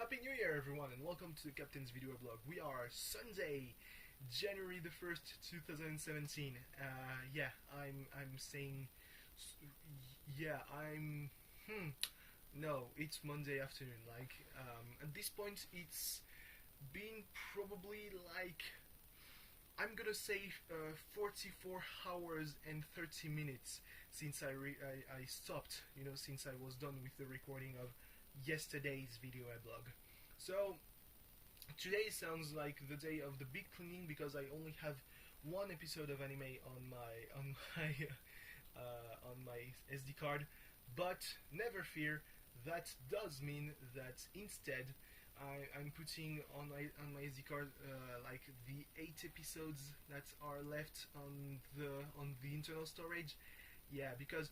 Happy New Year, everyone, and welcome to the Captain's Video Blog. We are Sunday, January the 1st, 2017. I'm saying, yeah, no, it's Monday afternoon. At this point, it's been probably I'm gonna say 44 hours and 30 minutes since I stopped, since I was done with the recording of yesterday's video blog. So today sounds like the day of the big cleaning because I only have one episode of anime on my SD card, but never fear, that does mean that instead I'm putting on my SD card like the 8 episodes that are left on the internal storage. Yeah, because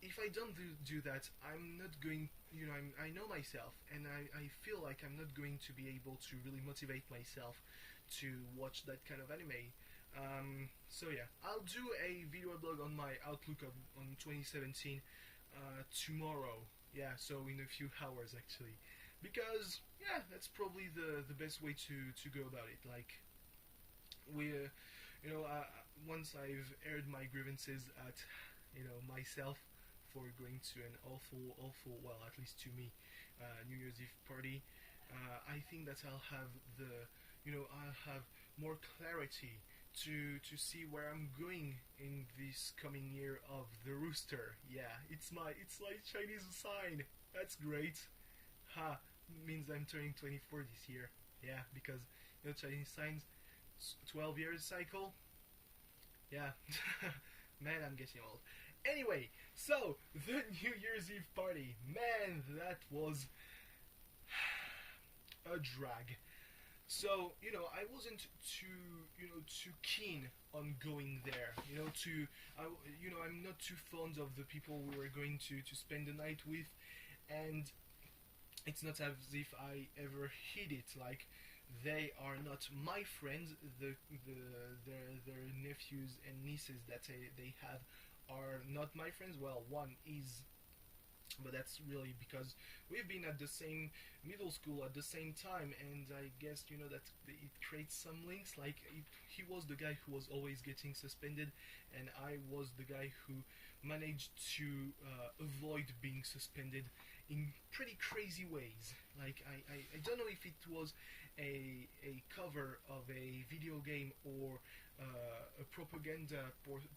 if I don't do that, I'm not going, I know myself, and I feel like I'm not going to be able to really motivate myself to watch that kind of anime. So yeah, I'll do a video blog on my outlook on 2017 tomorrow. Yeah, so in a few hours actually, because yeah, that's probably the best way to go about it. Like once I've aired my grievances at myself for going to an awful, well, at least to me, New Year's Eve party, I think that I'll have I'll have more clarity to see where I'm going in this coming year of the rooster. Yeah, it's my Chinese sign. That's great. Ha, means I'm turning 24 this year. Yeah, because Chinese signs, 12 years cycle. Yeah, man, I'm getting old. Anyway, so the New Year's Eve party, man, that was a drag. So I wasn't too keen on going there. I'm not too fond of the people we were going to spend the night with, and it's not as if I ever hid it. Like, they are not my friends. Their nephews and nieces that they have are not my friends. Well, one is, but that's really because we've been at the same middle school at the same time, and I guess that it creates some links. Like, he was the guy who was always getting suspended, and I was the guy who managed to avoid being suspended in pretty crazy ways. Like, I don't know if it was a cover of a video game or a propaganda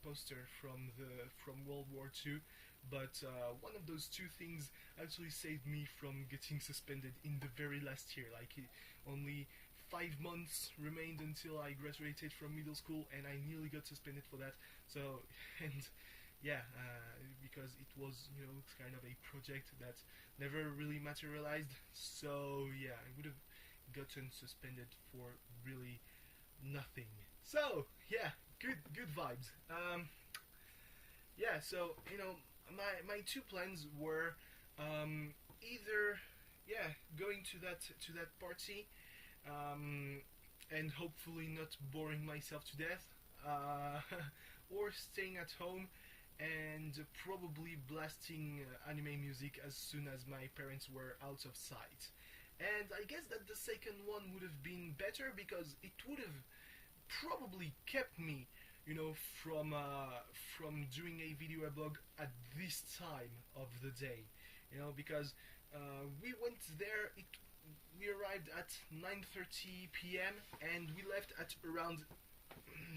poster from World War II, but one of those two things actually saved me from getting suspended in the very last year. Like, only 5 months remained until I graduated from middle school, and I nearly got suspended for that. So, and yeah, because it was kind of a project that never really materialized. So yeah, I would have gotten suspended for really nothing. So yeah, good vibes. Yeah, so my two plans were either going to that party, and hopefully not boring myself to death, or staying at home and probably blasting anime music as soon as my parents were out of sight. And I guess that the second one would have been better because it would have probably kept me from doing a video blog at this time of the day, because we went there. We arrived at 9:30 p.m. and we left at around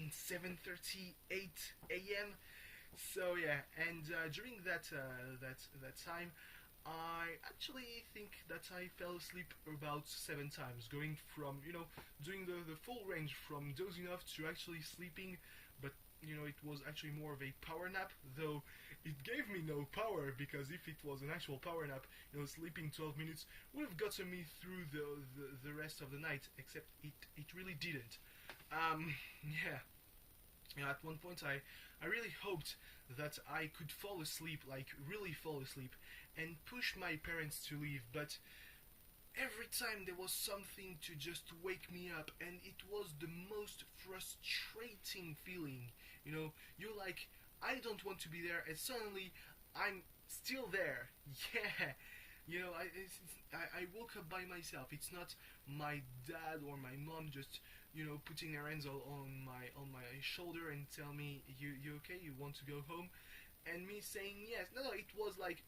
7:38 a.m. So yeah, and during that time, I actually think that I fell asleep about 7 times, going from doing the full range from dozing off to actually sleeping. But it was actually more of a power nap, though it gave me no power, because if it was an actual power nap, sleeping 12 minutes would have gotten me through the rest of the night, except it really didn't. Yeah. At one point I really hoped that I could fall asleep, like really fall asleep, and push my parents to leave, but every time there was something to just wake me up, and it was the most frustrating feeling. You're like, I don't want to be there, and suddenly I'm still there. Yeah, I woke up by myself. It's not my dad or my mom just putting their hands on my shoulder and tell me you okay, you want to go home, and me saying yes. No, it was like,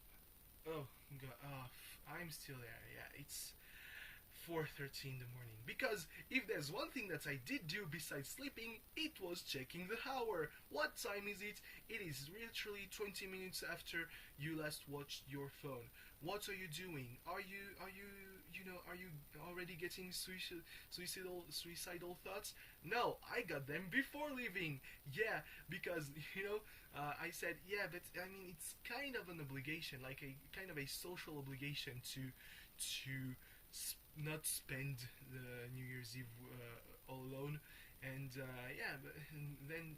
oh god, I'm still there. Yeah, it's 4:30 in the morning. Because if there's one thing that I did do besides sleeping, it was checking the hour. What time is it? It is literally 20 minutes after you last watched your phone. What are you doing? Are you already getting suicidal thoughts? No, I got them before leaving. Yeah, because I said, yeah, but I mean, it's kind of an obligation, like a kind of a social obligation to not spend the New Year's Eve all alone. And yeah, and then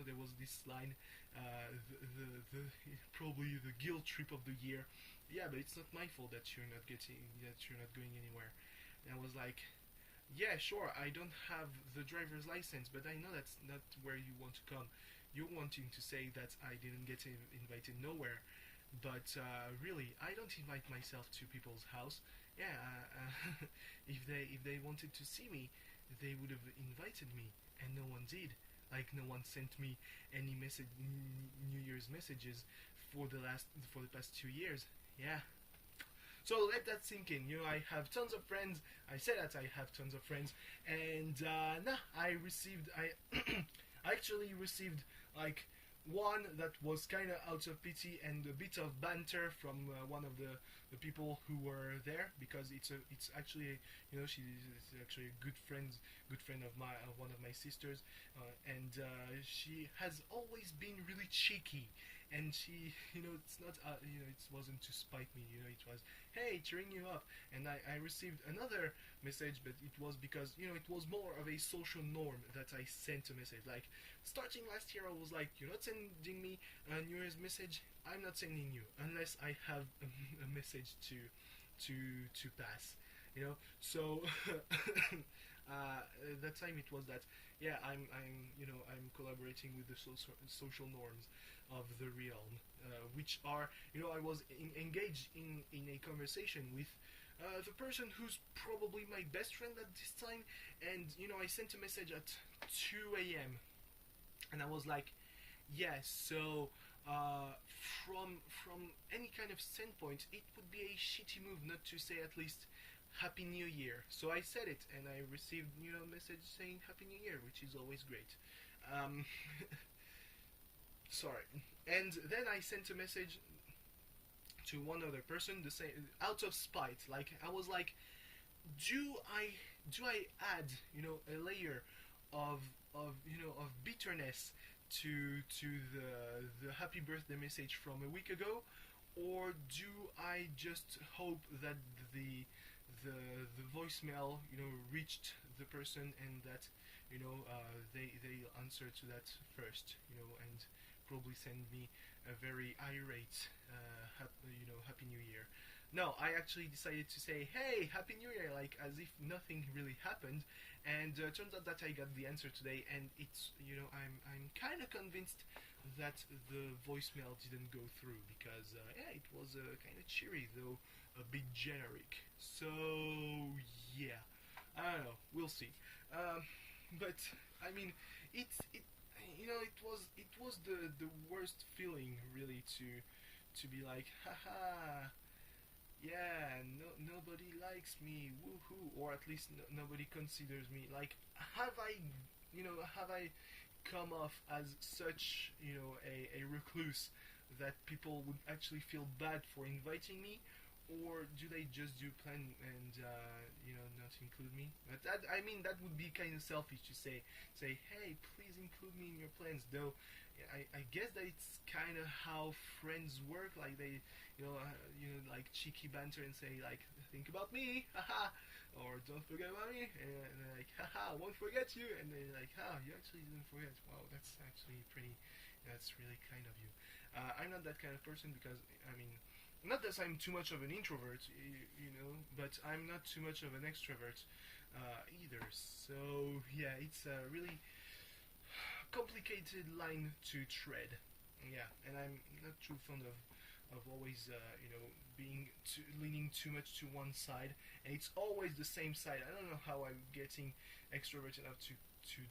there was this line, the probably the guilt trip of the year. Yeah, but it's not my fault that you're not going anywhere. And I was like, yeah, sure, I don't have the driver's license, but I know that's not where you want to come. You're wanting to say that I didn't get invited nowhere, but really, I don't invite myself to people's house. Yeah, if they wanted to see me, they would have invited me, and no one did. Like no one sent me any New Year's messages for the past 2 years. Yeah. So let that sink in. I have tons of friends. I say that I have tons of friends, and nah, I I actually received like one that was kind of out of pity and a bit of banter from one of the people who were there, because it's actually she is actually a good friend of one of my sisters, and she has always been really cheeky, and she it's not it wasn't to spite me, it was, hey, cheering you up. And I received another message, but it was because it was more of a social norm that I sent a message. Like starting last year, I was like, you're not sending me a New Year's message, I'm not sending you unless I have a message to pass. So that time it was that, yeah, I'm collaborating with the social norms of the realm, which are, I was engaged in a conversation with the person who's probably my best friend at this time, and I sent a message at 2 a.m. and I was like, yeah, so from any kind of standpoint, it would be a shitty move not to say at least Happy New Year. So I said it, and I received a message saying Happy New Year, which is always great. Um, Sorry. And then I sent a message to one other person, the same, out of spite. Like I was like, do I add a layer of bitterness to the happy birthday message from a week ago, or do I just hope that the the voicemail reached the person, and that they answer to that first, and probably send me a very irate happy new year. No, I actually decided to say, hey, happy new year, like as if nothing really happened. And turns out that I got the answer today, and it's I'm kind of convinced that the voicemail didn't go through, because yeah, it was kind of cheery, though a bit generic. So yeah, I don't know, we'll see. But I mean, it it was the worst feeling, really, to be like, haha, yeah, nobody likes me, woohoo, or at least nobody considers me. Like, have I come off as such, a recluse that people would actually feel bad for inviting me, or do they just do plan and not include me? But that, I mean, that would be kind of selfish to say, hey, please include me in your plans. Though, I guess that it's kind of how friends work. Like they, like cheeky banter and say like, think about me, haha, or don't forget about me, and they're like, haha, won't forget you, and they're like, you actually didn't forget. Wow, that's actually pretty. That's really kind of you. I'm not that kind of person, because I mean, not that I'm too much of an introvert, but I'm not too much of an extrovert either. So yeah, it's a really complicated line to tread. Yeah, and I'm not too fond of always leaning too much to one side, and it's always the same side. I don't know how I'm getting extroverted enough to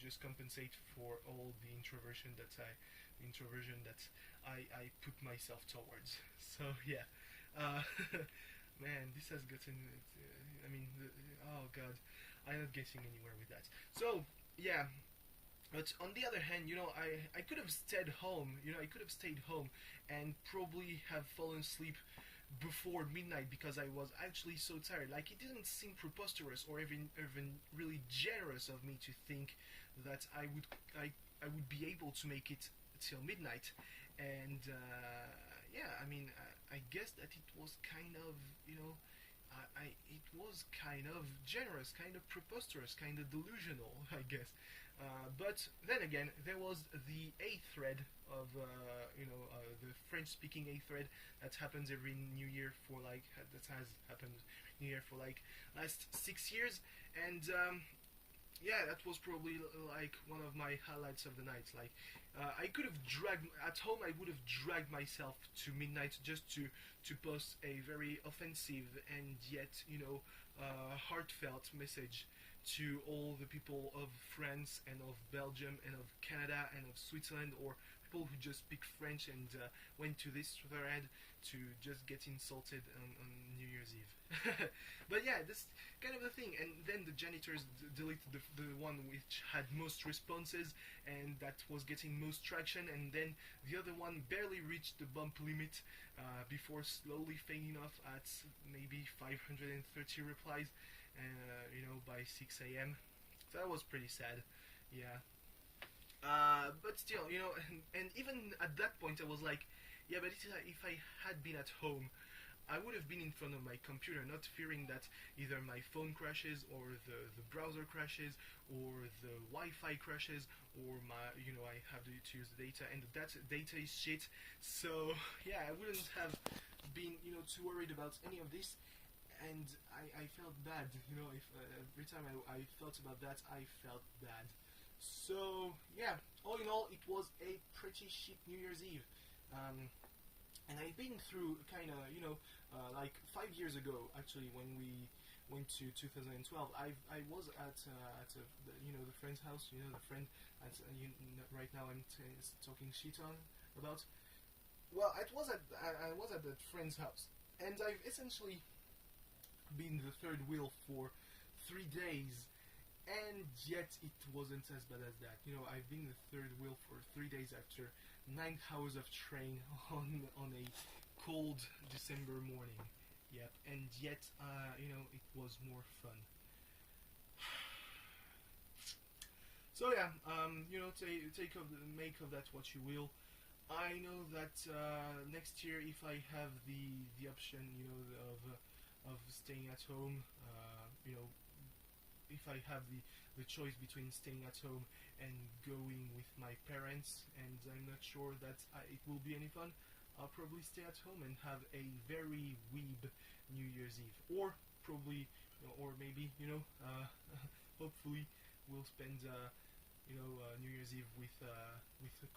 just compensate for all the introversion that I put myself towards. So yeah, uh, man, this has gotten. Oh god, I'm not getting anywhere with that. So yeah, but on the other hand, I could have stayed home. I could have stayed home and probably have fallen asleep before midnight because I was actually so tired. Like, it didn't seem preposterous or even really generous of me to think that I would be able to make it till midnight. And yeah, I guess that it was kind of, it was kind of generous, kind of preposterous, kind of delusional, I guess. But then again, there was the A thread of, the French-speaking A thread that happens every New Year for like that has happened New Year for like last 6 years, and yeah, that was probably like one of my highlights of the night. Like, I could have dragged at home. I would have dragged myself to midnight just to post a very offensive and yet heartfelt message to all the people of France and of Belgium and of Canada and of Switzerland, or people who just speak French and went to this thread to just get insulted on New Year's Eve. But yeah, this kind of the thing. And then the janitors deleted the one which had most responses and that was getting most traction, and then the other one barely reached the bump limit before slowly fading off at maybe 530 replies, by 6 a.m. So that was pretty sad. Yeah. But still, and even at that point, I was like, yeah, but if I had been at home, I would have been in front of my computer, not fearing that either my phone crashes, or the browser crashes, or the Wi-Fi crashes, or I have to use the data, and that data is shit. So yeah, I wouldn't have been, too worried about any of this. And I felt bad, if every time I thought about that, I felt bad. So yeah, all in all, it was a pretty shit New Year's Eve. And I've been through kind of, like 5 years ago, actually, when we went to 2012. I was at the friend's house, the friend that right now I'm talking shit on about. Well, I was at that friend's house, and I've essentially been the third wheel for 3 days, and yet it wasn't as bad as that. I've been the third wheel for 3 days after 9 hours of train on a cold December morning. Yep, and yet it was more fun. So yeah, make of that what you will. I know that next year, if I have the option, of staying at home, if I have the choice between staying at home and going with my parents, and I'm not sure that it will be any fun, I'll probably stay at home and have a very weeb New Year's Eve, or probably, or maybe, hopefully we'll spend, New Year's Eve with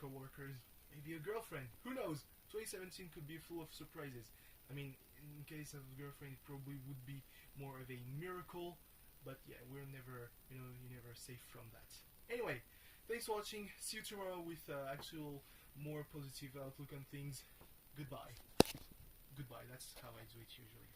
coworkers, maybe a girlfriend. Who knows? 2017 could be full of surprises. In case of a girlfriend, it probably would be more of a miracle. But yeah, we're never, you're never safe from that. Anyway, thanks for watching. See you tomorrow with actual more positive outlook on things. Goodbye. Goodbye. That's how I do it usually.